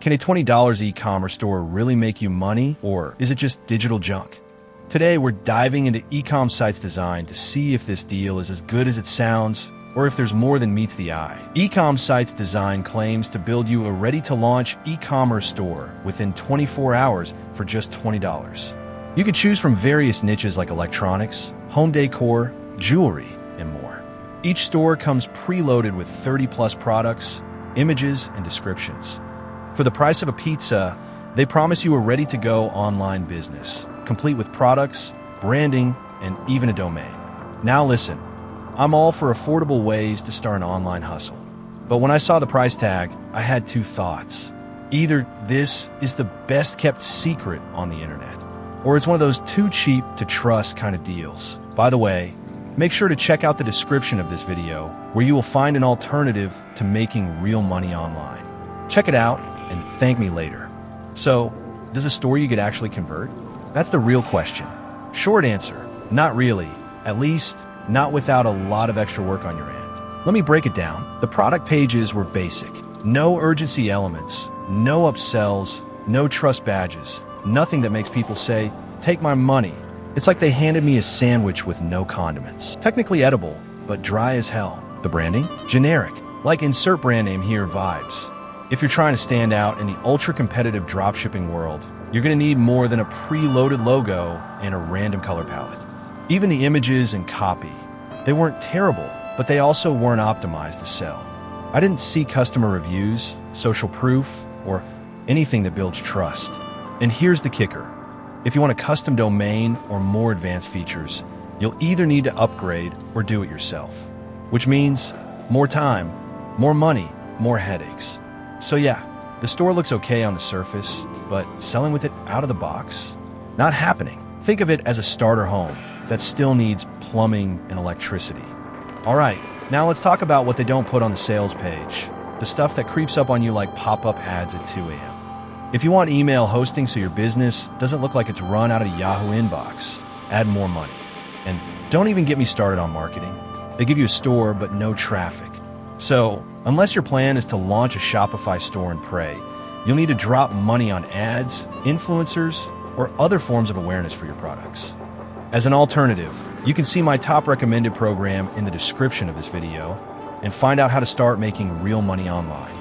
Can a $20 e-commerce store really make you money, or is it just digital junk? Today, we're diving into EcomSites.Design to see if this deal is as good as it sounds, or if there's more than meets the eye. EcomSites.Design claims to build you a ready-to-launch e-commerce store within 24 hours for just $20. You can choose from various niches like electronics, home decor, jewelry, and more. Each store comes preloaded with 30-plus products, images, and descriptions. For the price of a pizza, they promise you a ready-to-go online business, complete with products, branding, and even a domain. Now listen, I'm all for affordable ways to start an online hustle. But when I saw the price tag, I had two thoughts. Either this is the best-kept secret on the internet, or it's one of those too cheap to trust kind of deals. By the way, make sure to check out the description of this video, where you will find an alternative to making real money online. Check it out and thank me later. So, does a store you could actually convert? That's the real question. Short answer, not really. At least, not without a lot of extra work on your end. Let me break it down. The product pages were basic. No urgency elements, no upsells, no trust badges, nothing that makes people say, "Take my money." It's like they handed me a sandwich with no condiments. Technically edible, but dry as hell. The branding? Generic. Like insert brand name here vibes. If you're trying to stand out in the ultra-competitive dropshipping world, you're going to need more than a preloaded logo and a random color palette. Even the images and copy, they weren't terrible, but they also weren't optimized to sell. I didn't see customer reviews, social proof, or anything that builds trust. And here's the kicker. If you want a custom domain or more advanced features, you'll either need to upgrade or do it yourself. Which means more time, more money, more headaches. So yeah, the store looks okay on the surface, but selling with it out of the box? Not happening. Think of it as a starter home that still needs plumbing and electricity. All right, now let's talk about what they don't put on the sales page. The stuff that creeps up on you like pop-up ads at 2 a.m. If you want email hosting so your business doesn't look like it's run out of the Yahoo inbox, add more money. And don't even get me started on marketing. They give you a store, but no traffic. So, unless your plan is to launch a Shopify store and pray, you'll need to drop money on ads, influencers, or other forms of awareness for your products. As an alternative, you can see my top recommended program in the description of this video and find out how to start making real money online.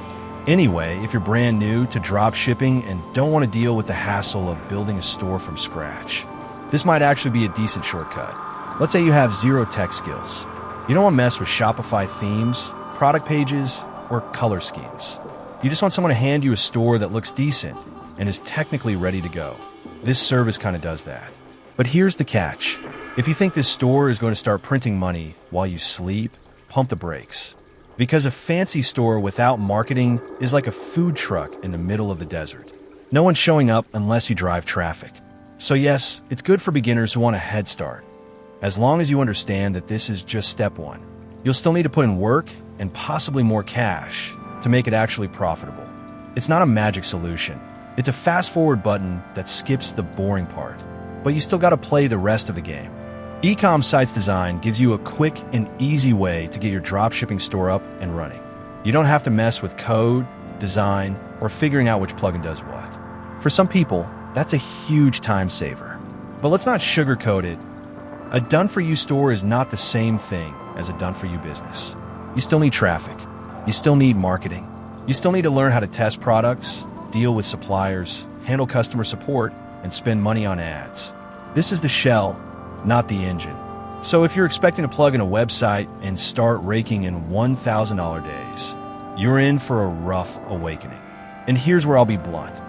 Anyway, if you're brand new to drop shipping and don't want to deal with the hassle of building a store from scratch, this might actually be a decent shortcut. Let's say you have zero tech skills. You don't want to mess with Shopify themes, product pages, or color schemes. You just want someone to hand you a store that looks decent and is technically ready to go. This service kind of does that. But here's the catch. If you think this store is going to start printing money while you sleep, pump the brakes. Because a fancy store without marketing is like a food truck in the middle of the desert. No one's showing up unless you drive traffic. So yes, it's good for beginners who want a head start. As long as you understand that this is just step one. You'll still need to put in work and possibly more cash to make it actually profitable. It's not a magic solution. It's a fast-forward button that skips the boring part. But you still got to play the rest of the game. EcomSites.Design gives you a quick and easy way to get your dropshipping store up and running. You don't have to mess with code, design, or figuring out which plugin does what. For some people, that's a huge time saver. But let's not sugarcoat it. A done-for-you store is not the same thing as a done-for-you business. You still need traffic. You still need marketing. You still need to learn how to test products, deal with suppliers, handle customer support, and spend money on ads. This is the shell, not the engine. So if you're expecting to plug in a website and start raking in $1,000 days, you're in for a rough awakening. And here's where I'll be blunt.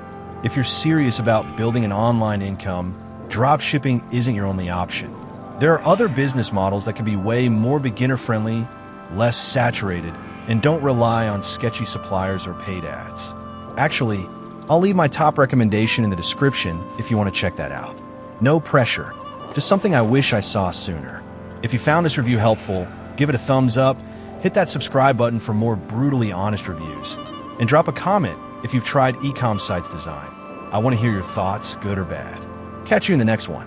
If you're serious about building an online income, dropshipping isn't your only option. There are other business models that can be way more beginner-friendly, less saturated, and don't rely on sketchy suppliers or paid ads. Actually, I'll leave my top recommendation in the description if you want to check that out. No pressure, just something I wish I saw sooner. If you found this review helpful, give it a thumbs up, hit that subscribe button for more brutally honest reviews, and drop a comment if you've tried EcomSites.Design. I want to hear your thoughts, good or bad. Catch you in the next one.